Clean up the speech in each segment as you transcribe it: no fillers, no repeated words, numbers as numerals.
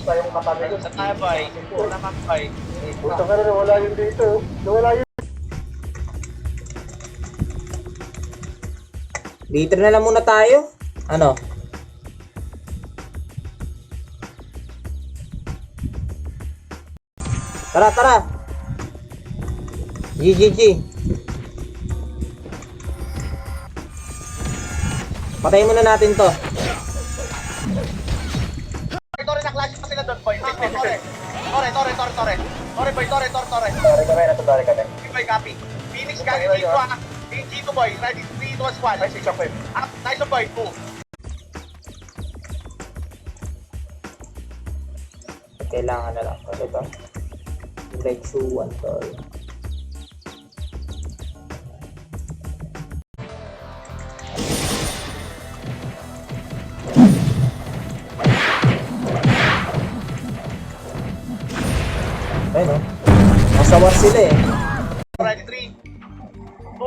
tayong katabi ko. Sa tayo boy. Ito naman boy. Puta ka na, nawala yun dito. Nawala yun. Liter na lang muna tayo. Ano? Tara, tara. GGG. Patayin muna natin to. Tore na klase pa sila doon boy. Tore. Tore boy, tore. Tari kami, natutari kami. Boy, copy. Phoenix gagi dito ah. G2 boy, ready 3 to 1. Ay, 6 ako eh. Up, nice one boy, move. Kailangan na lang. Kasi ito. Like suwan to. Ayun o. Nasawar sila eh. Ready 3, 2,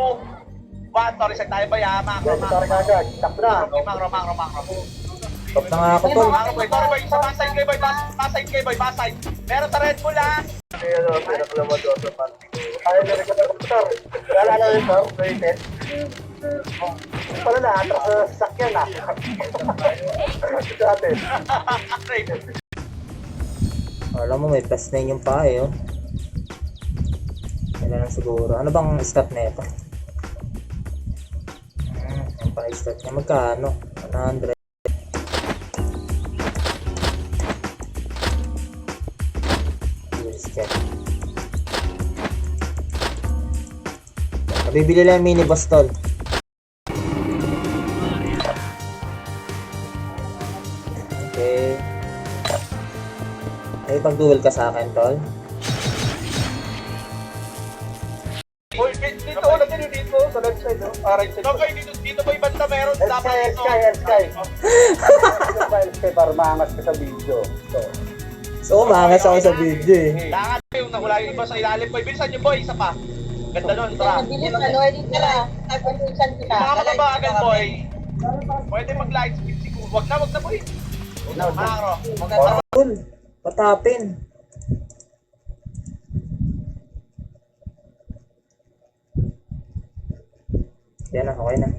1. Tore, set tayo boy ah. Macro. Tari ka agad. Tap na. Macro. Top na nga ako tol. Macro boy, tore boy. Sa baside kayo boy, baside kayo boy, baside. Meron sa Red Bull ah. Ano, pinaklaman doon sa panty ko. Ayaw na rin ka na komputer. Naalala yun, sir? Rated. Pala na, atras sa sasakyan ah. Dati. Alam mo may plus 9 yung paa eh oh. Yan na lang siguro. Ano bang stat na ito? Ang pala stat niya. Magkano? 100. Let's check. Nabibili lang yung mini boss tol. Okay. Ay pag-duel ka sa akin tol. Boy, dito ulit din dito sa left side no. Right side. Okay, dito boy banda meron dapat dito. Sky. Sky para maangas ka sa video. So umangas ako sa video eh. Dangat yung nakula yung iba sa ilalim boy. Bilisan niyo boy, isa pa. Ganda nun, tara. Mabilis na, no? Edit ka na. Hypertension kita. Mga mababagal boy. Pwede mag-light speed siguro. Wag na boy. Macro. Tol, patapin. Yan na, okay na.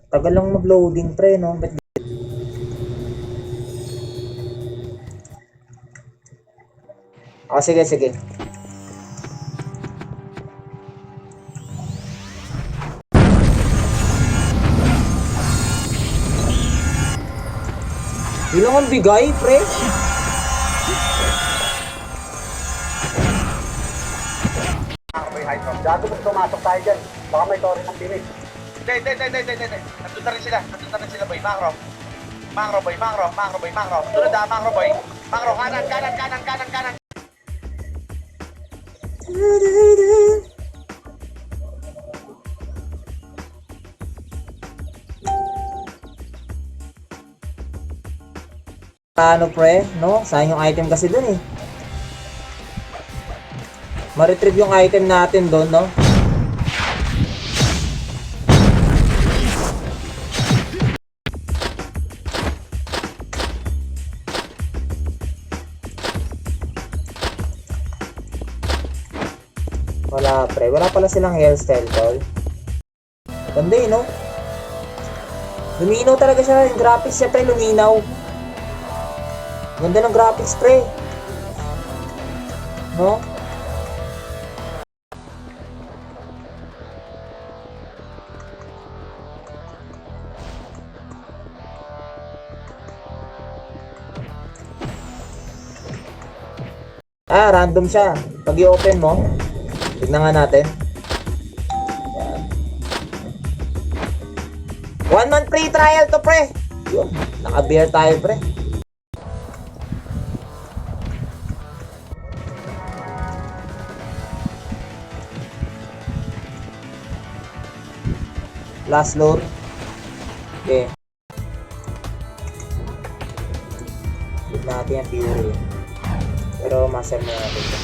Tagal lang mag-loading pre, no? Ba't sige. Ilang ang bigay, pre? Gago mo tumasok tayo dyan. Baka may tori ng pinis. Hindi. Nandun na rin sila boy. Macro boy. Sunod ah, macro boy. Macro, kanan. Ano pre, no? Sayang yung item kasi dun eh. Ma-retrieve yung item natin doon, no? Wala pre, wala pala silang hairstyle tol. Ganda eh, no? Luminaw talaga siya, yung graphics siya pre, luminaw. Ganda ng graphics pre. No? Random siya. Pag i-open mo, tignan nga natin. Yan. 1 month free trial to pre. Yun, naka-bear tayo pre. Last load. Okay. Hit natin yung Fury. Pero master mo natin ito.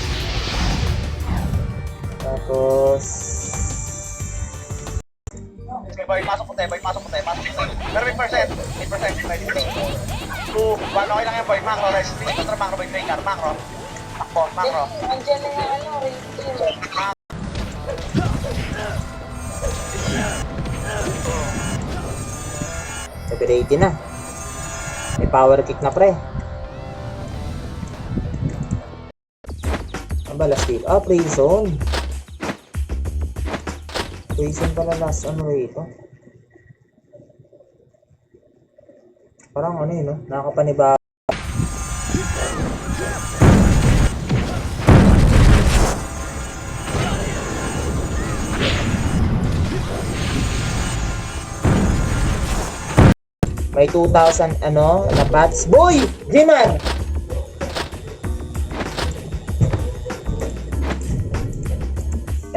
Tapos Okay boy, pasok mo tayo. Pero may percent. May percent. 2, 1. Okay lang yan, boy. Macro, rest. 3, contra macro, boy. Trainer, macro. Takbo, macro. Andiyan na yung ano, rating. Ready na. May power kick na pre. Ang ba last kick? Ah, prison. Prison pala last ano rito. Parang ano yun, no? Nakakapanibago. May 2,000 ano na bats. Boy! Grimar!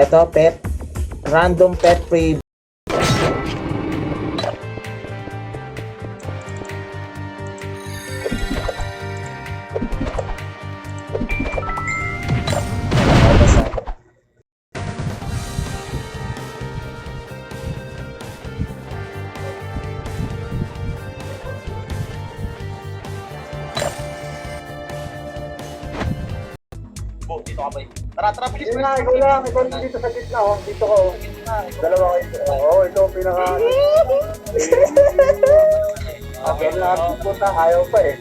Ito, pet. Random pet free. Bo, dito ka, boy. Tara, tara, bilis, Yun bilis. na, ikaw lang. Ikaw lang dito sa gitna, oh. Dito ko, oh. Dalawa kayo. Oo, ito ang pinaka... Again lang ang pupunta, ayaw pa eh.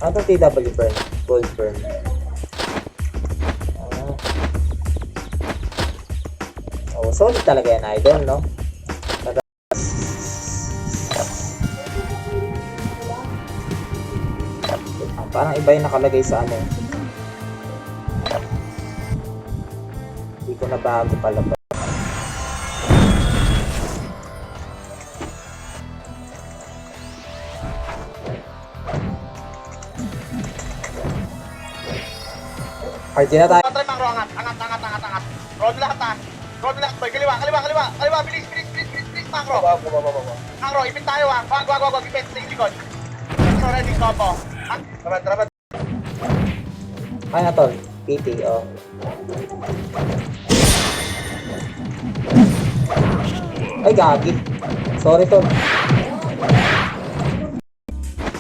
Ano itong TW burn? Gold burn. Ah. Oh, solid talaga yan, idol, no? Parang iba yung nakalagay sa ano. Hindi ko na bago pala ba. Party na tayo. Try macro, angat, angat, angat, angat, angat. Roll lahat, ha. Roll lahat, boy. Kaliwa, kaliwa, kaliwa. Kaliwa, bilis, bilis, bilis, bilis, bilis, macro. Macro, ipit tayo, ha. Wag, ipit sa ilikod. So, ready, combo. Tara. Ay na tol. PT, oh. Ay, gagi. Sorry, tol.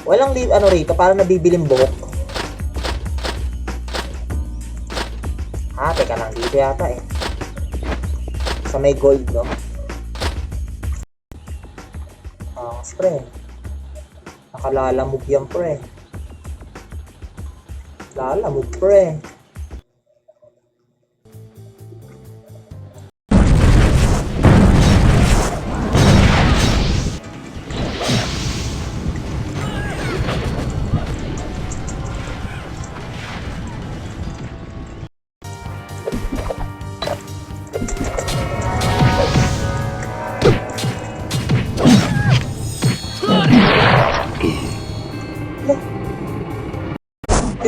Walang lead, ano rito, parang nabibiling buhok. Ah, teka lang, dito yata eh. Sa may gold, no? Ah, pre. Nakalalamog yan, pre. Lalamog, pre.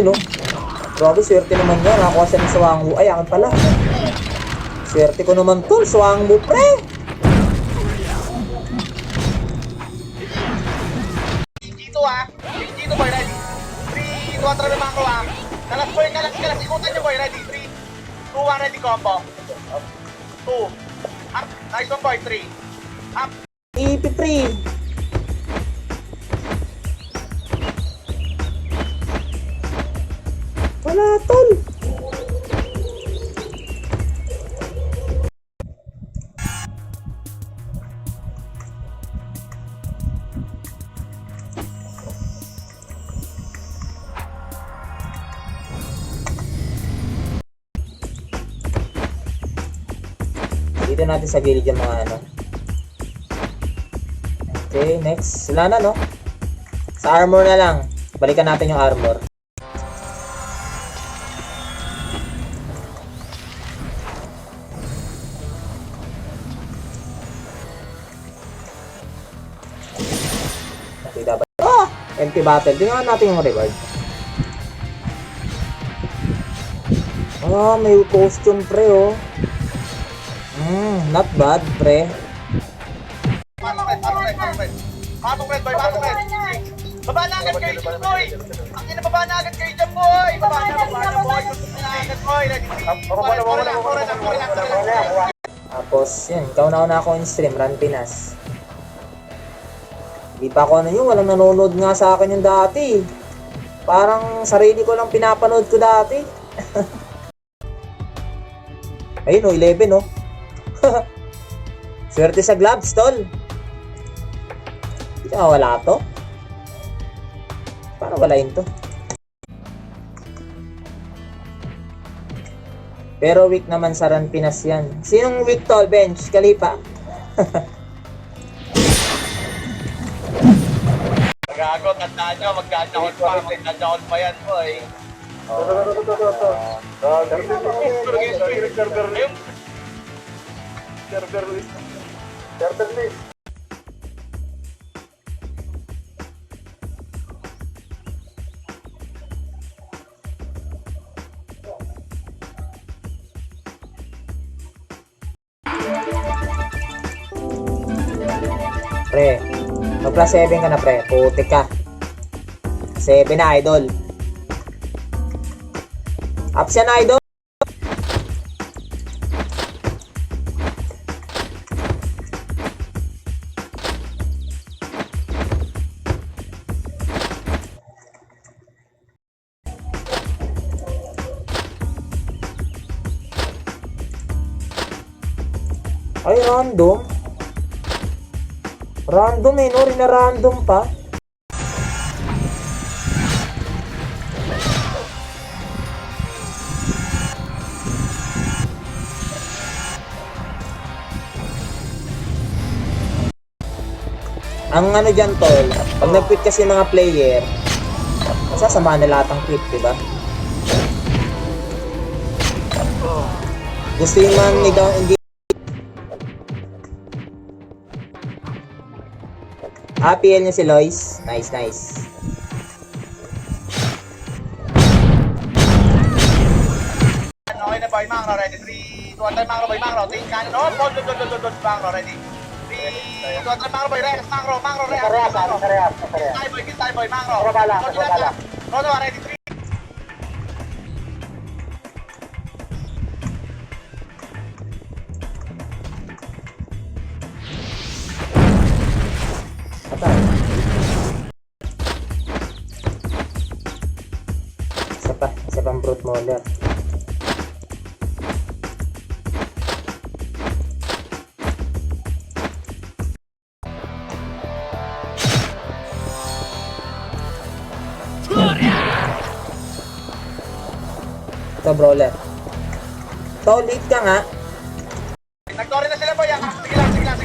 No? Grabe, swerte naman niya. Nakakuha siya ng Swangwu. Ay, akin pala. Swerte ko naman tol. Swangwu, pre. Dito, ha. Dito, boy, ready. 3, 2, 1, try macro, ha. Kalas, boy, kalas. Ikutan nyo, boy, ready. 3, 2, 1, ready, combo. 2. Up. Nice one, boy. 3. Up. EP3. Wala, tol. Dito natin sa gilid yung mga ano. Okay, next. Wala na, no? Sa armor na lang. Balikan natin yung armor. Empty battle. Tingnan natin yung reward. Ah, may costume pre, oh. Not bad, pre. Pasok red. Pasok red, boy. Baba na agad kayo dyan, boy. Ang ina, baba na agad kayo dyan, boy. Baba na, boy. Baba na agad, boy. Tapos, yun. Ikaw na ako in stream. Run Pinas. Di pa ako ano yun, walang nanonood nga sa akin yung dati. Parang sarili ko lang pinapanood ko dati. Ayun o, 11 o. Swerte sa gloves, tol. Hindi ka wala to. Paano wala yun to? Pero weak naman sa Run Pinas yan. Sinong weak, tol? Bench? Kalipa? Gago, tandaan nyo, magkakakot pa. Magkakakot pa yan, boy. Server list. Server list. Pre, mag-plus 7 ka na, pre. Putik ka. 7 na, idol. Ups yan, idol. Ay, random. Random eh, no? Rina-random pa. Ang ano dyan, tol, pag nag-quit kasi mga player, masasama na lahat ang quit, diba? Gusto yung man hindi. PL niya si Lois. Nice, nice. Okay na boy, Mangro, ready? 3, 2, 1, Mangro, boy, Mangro. Tingin ka na, no? Mangro, ready? 3, 2, 1, Mangro, boy, Rex, Mangro, Rex. Kiss tayo, boy, Mangro. No, ready? 3. Patay. Isa pang brute molar. Ito, brawler. To, lead ka nga. Nag-tori na sila, boy. Sige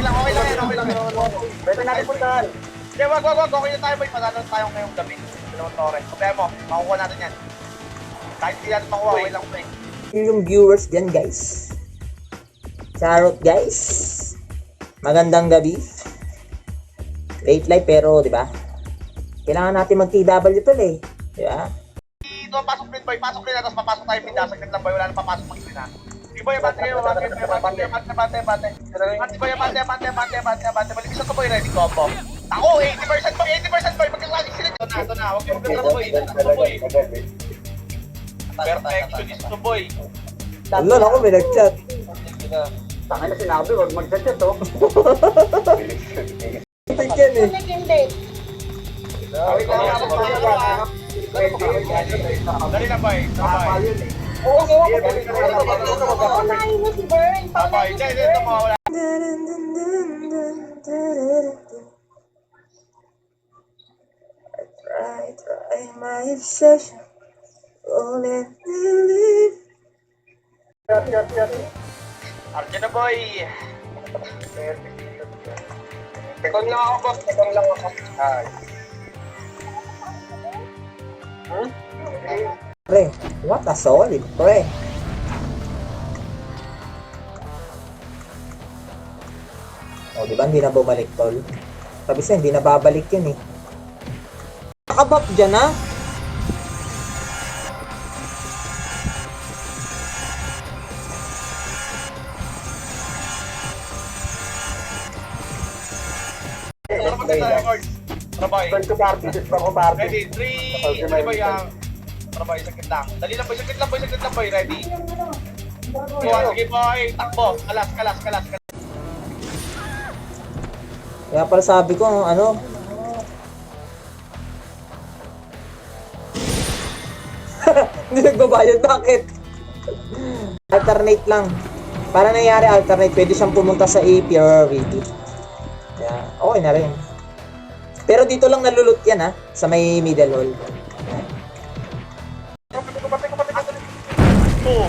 lang. Okay lang yan. Pwede natin puntahan. Hindi, wag. Okay na tayo, boy. Patalo tayo ngayong gabi. Dalawang tore. Sabihan mo, makukuha natin yan. Kahit hindi natin makuha, okay lang, boy. Yung viewers dyan, guys. Charot, guys. Magandang gabi. Late live pero, di ba? Kailangan natin mag-TW tol eh. Di ba? Ito, pasok din, boy. Pasok din na, tapos papasok tayo pinda. Saglit lang, boy. Wala nang papasok mag-ina. Sige, boy. Bate. Balik isa to, boy. Ready, combo. Ako, 80% boy. Magkaklasik sila. Ito na. Huwag yung magkaklasik, boy. Ito, boy. Perfection is to, boy. Wala ako, may nag-chat. Tangin na sinabi, huwag mag-chat to. Tingin yan eh. Hindi. Dali na, boy. Sabay. Paunahin mo si Bern. Sabay. Hindi, ito mo. Wala. Try my obsession. Oh, let me live. Arjun na, boy. Tekon lang ako, boss. Tekon lang ako. Pre, what a solid pre. Oh, di ba hindi na bumalik tol? Sabi siya, hindi na babalik yun eh. Nakabap dyan ha? Ano maganda tayo, boy? Trabay. Saan ko party? Saan ko party? Ready, 3, ano ba yung... Trabay, sakit lang. Dali lang, boy. Sakit lang, boy. Ready? Sige, boy. Takbo. Kalas. Kaya pala sabi ko, ano, bayad, bakit? Alternate lang. Para nangyari alternate, pwede siyang pumunta sa AP or VP. Kaya, okay na rin. Pero dito lang nalulot yan ha, sa may middle hall. Two.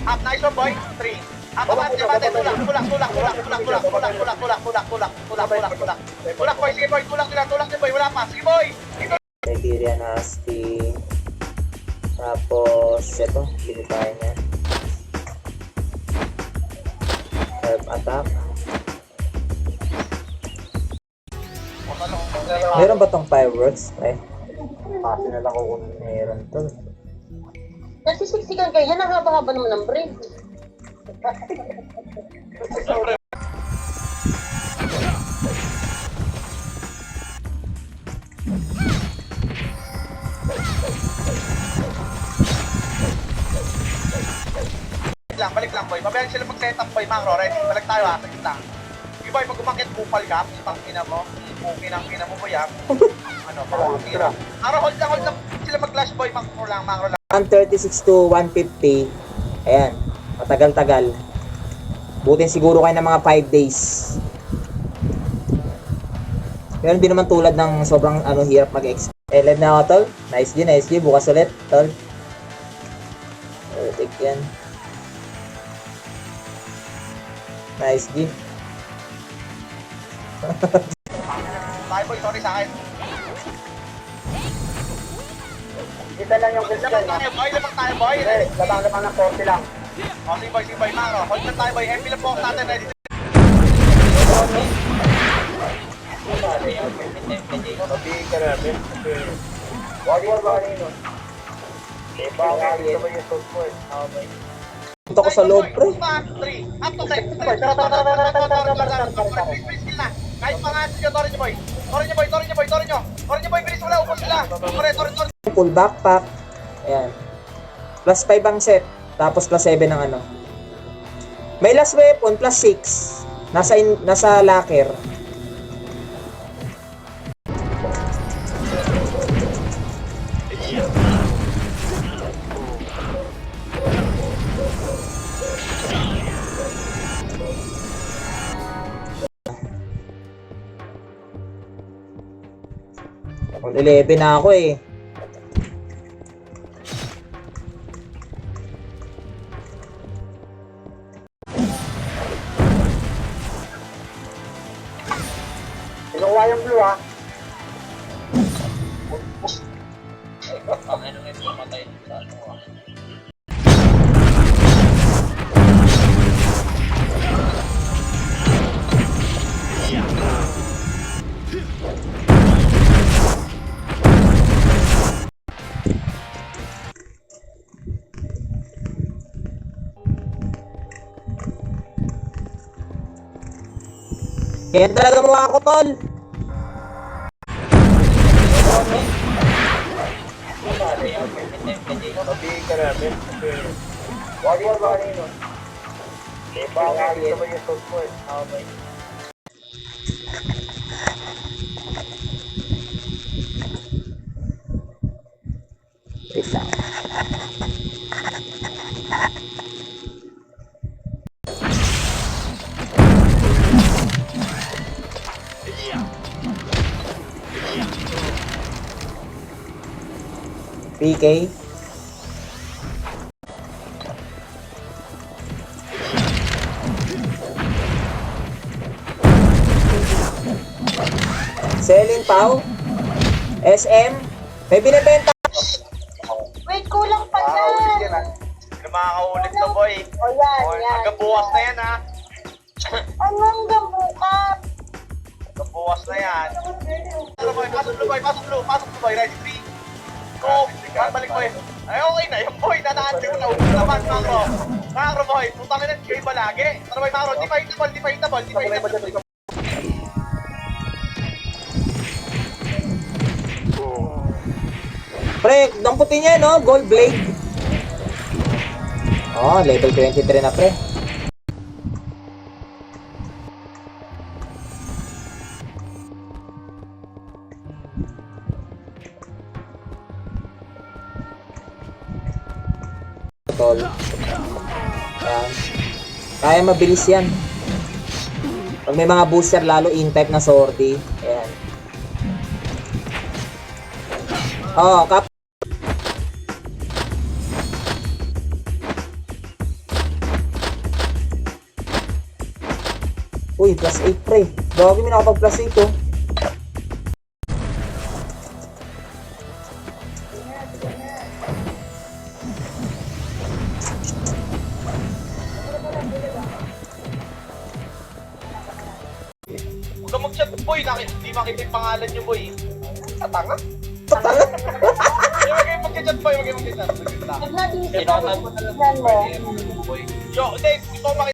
Up, nice one, boy. Three. Up, abante. Tulak, boy. Sige, boy. Tulak nila, boy. Wala pa. Sige, boy. Siberian Husky. Tapos, ito, binitahin niya. Herb attack. Meron ba tong fireworks? Kasi na lang kung meron to. Nasisiksikan kayo, yan ang haba-haba naman ng break. Balik lang, boy. Mabayang sila mag-set up, boy. Macro, ready. Balik tayo, ha. Saglit lang. Sige, boy. Pag umakit, bupal ka. Pangina mo. Pinang-pina mo, boy, ha. Ano, pangina. Macro, hold lang. Sila mag-flash, boy. Macro lang. 136 to 150. Ayan. Matagal-tagal. Butin siguro kayo ng mga 5 days. Pero hindi naman tulad ng sobrang hirap mag-exp. Live na ako, tol. Nice G. Bukas ulit, tol. Take yan. Nice G. Tayo, boy. Sorry sa akin. Kita lang yung gusto Labang tayo, boy. Labang ng 40 lang. O, sige, boy. Macro. Hold na tayo, boy. MP lang po natin. Ready. Sabihin ka namin. Wag mo ba kanino? Baka ito yung suit mo eh. Punta ko sa loob, pre. 3. Up to 10. Please na. Kahit mga Torre niyo, boy. Torre niyo, boy. Bilis wala. Upos sila. Torre. Full backpack. Ayan. Plus 5 ang set. Tapos plus 7 ang ano. May last weapon, plus 6. Nasa locker. Level 11 na ako eh. Kinuha yung blue ah. Kaya talaga mo ako, tol. Sabihin ka namin. Wag mo ba kanino? Baka ito yung suit mo eh. Wait lang. PK. Selling Pau. SM. May binibenta. Wait, kulang pa Makakaulit yan. yan, ha. Hindi makakaulit to, boy. O yan. Hanggang bukas na yan, ha. Anong gamukat? Hanggang bukas na yan. Pasok blue, boy. Ready, 3, 2, 1, balik, boy. Ay, okay na yung boy. Nanaan ko na. Upo naman, Macro, boy. Putangin na, kayo ba lagi? Tara, boy, Macro. Di pa hitable. Pre, damputin niya, no? Gold blade. Oh, level 23 na, pre. tol. Ayan. Kaya mabilis yan. Pag may mga booster, lalo in-type na sortie. Ayan. Oh, kap. Uy, plus 8 pre. Gawin mo nakapag plus 8 oh. Huwag ka mag-chat, boy. Hindi makita yung pangalan niyo, boy. Tatanga? Tatanga? Huwag kayo mag-chat, boy. Huwag kayo mag-chat. Pag nakikita mo, tignan mo. Boy. Yo, hindi. Gusto ko makita.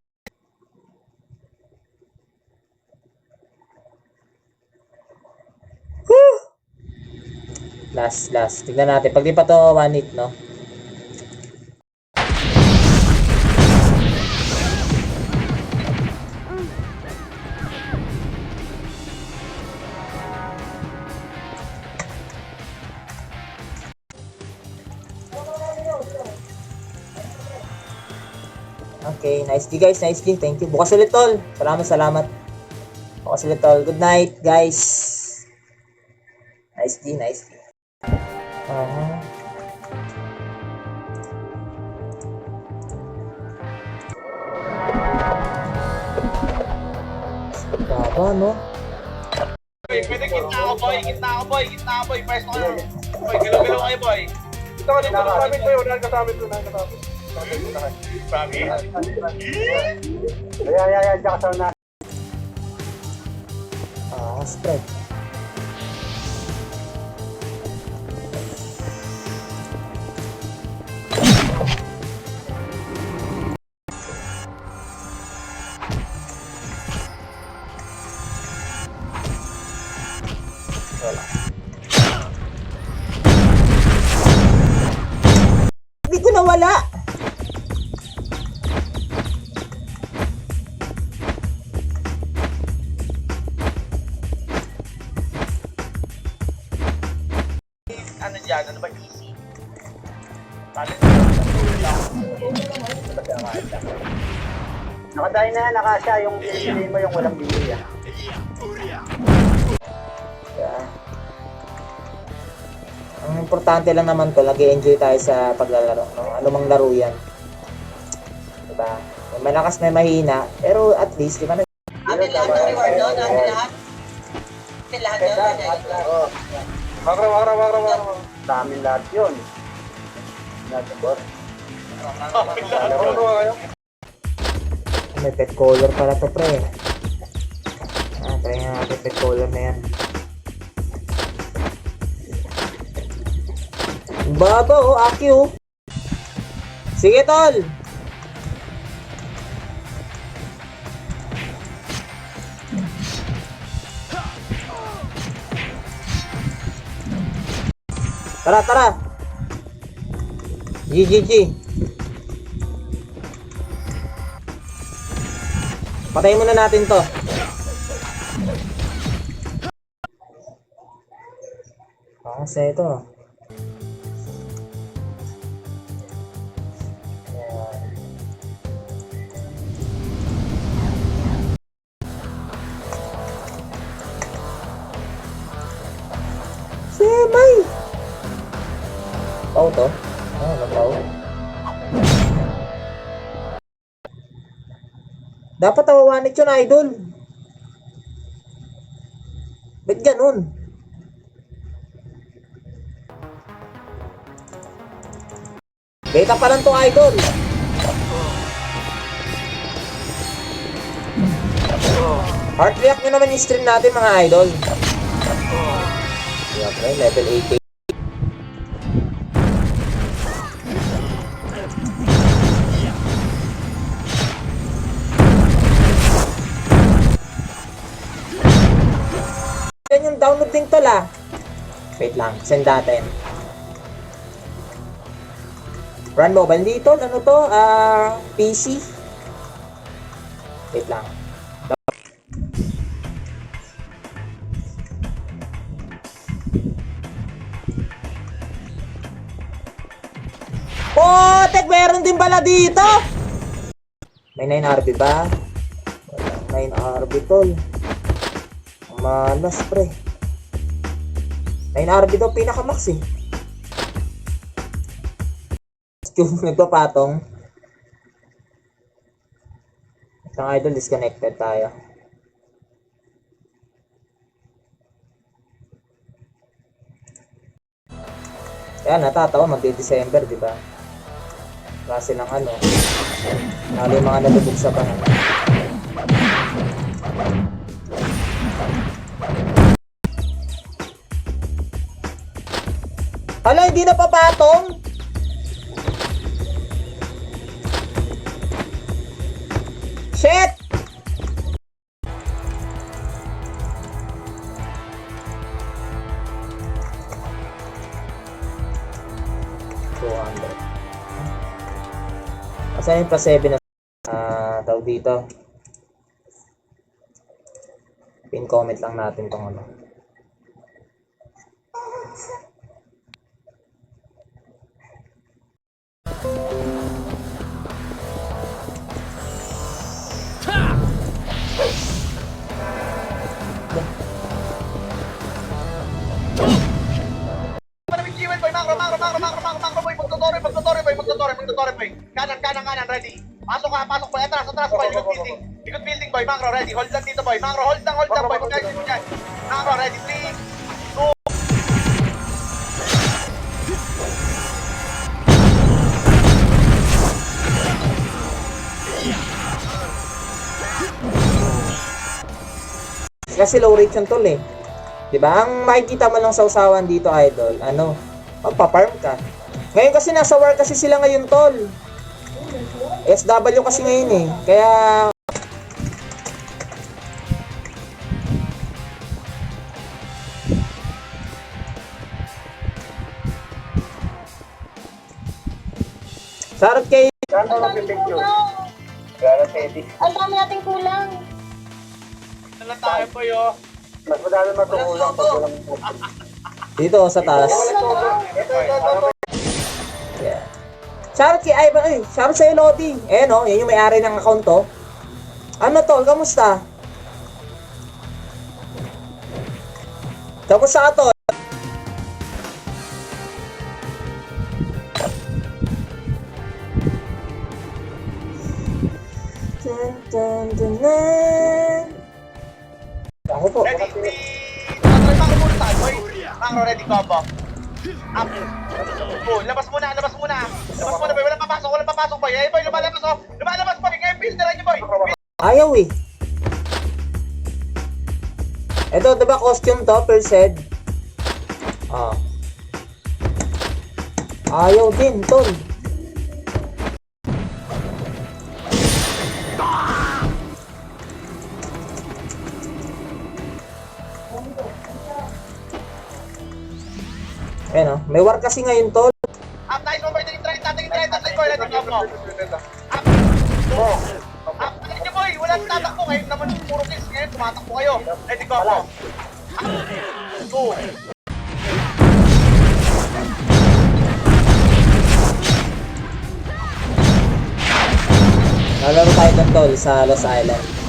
Last. Tignan natin. Pag di pa to 1 hit, no? Okay, nice D guys, nice D. Thank you. Bukas ulit tol. Salamat. Bukas ulit tol. Good night, guys. Nice D. Baba, no? Boy, pwede kita ako, boy. First ko lang. Boy, galaw-galaw kayo, boy. Ito ka dito kasama ito. Wala nang kasama ito. Promise? Ayan. Diyan kasama na. Spread. Hindi ko nawala. Ano dyan? Ano ba easy? Nakadayo na yan. Nakasya yung pinili mo yung walang bili. Yeah. Ang importante lang naman to, nag-enjoy tayo sa paglalaro, no? Ano mang laro yan. Diba? May malakas, may mahina, pero at least, di ba? Atin lahat ng reward doon, atin lahat. Atin lahat doon. Wara. Daming lahat yun. Natin, boss. May pet color pala to, pre. Try nga natin pet color na yan. Baba, oh, Aki, oh. Sige, tol. Tara. GGG. Patayin muna natin to. Kasi ito. Semay! Pau to? Pau. Dapat tawawanit yun, idol. Ba't ganun? Beta pa lang to, idol. Heart react nyo naman yung stream natin, mga idol. Yeah, pre, level 80. Yan yung download din tol ah. Wait lang, send natin. Run mobile dito, ano to? PC. Wait lang. Oh, tek meron din bala dito! May 9 RB ba? Walang 9 RB, tol. Ang malas, pre. 9 RB daw, pinaka-max eh. Yung nagpapatong. Isang idol, disconnected tayo. Yan, natatawa, magde-December, di ba? Klase ng ano. Lalo yung mga nalubog sa bahay. Hala, hindi na papatong? Shit! Asan yung plus 7 na tawag dito? Pin comment lang natin tong ano. Boy. Kanan, ready. Pasok boy. Atras boy. Likod building boy. Macro, ready. Hold lang dito boy. Macro, hold lang boy. Mag-exit mo dyan. Macro, ready. 3, 2. Kasi low rate yung tol eh. Diba? Ang makikita mo lang sa usawan dito, idol, ano, magpa-farm ka. Ngayon kasi nasa war kasi sila ngayon, tol. SW kasi ngayon eh. Kaya sarap kay Saan mo mag-picture? Gara Teddy. Ang dami nating kulang. Wala tayo po yo. Mas madami matukulang pag walang dito sa taas. Ito. Yeah. Shoutout kay Ivan, shoutout sa'yo Lodi. Eh no, yan yung may-ari ng account to. Ano tol, kamusta? Kamusta ka tol? Dun, dun, dun, dun. Ako po. Ready. 3, 2, Macro muna tayo boy. Macro, ready combo. Up. Oh, labas muna boy. Walang papasok boy. Eh boy, lumalabas boy. Ngayon filteran niyo boy. Ayaw eh. Ito, diba costume to, per set? Ah. Ayaw din, tol. Ayan o, may war kasi ngayon, tol. Up, nice one boy. Tingin try boy. Ready combo. Up. Up, niyo boy. Walang tatakbo ngayon naman puro kills ngayon. Tumatakbo kayo. Ready combo. Up. 2. Lalaro tayo ng tol sa Los Island.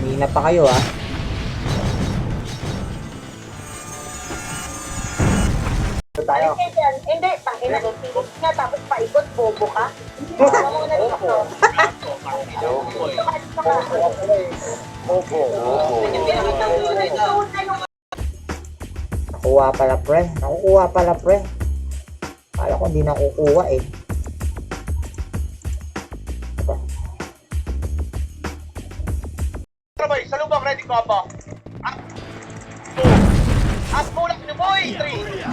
Hina pa kayo ah. Tayo. Hindi, tangina ko. Pilit nga, tapos paikot, bobo ka. Ano mo na dito? Nakuha pala pre. Kala ko hindi nakukuha eh. Boy, sa lubang ready combo. Up. 2. Up muna niyo boy. 3.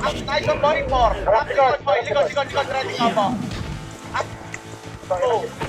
Up, nice one boy. 4. Up, likod boy. Likod ready combo. Up. 2.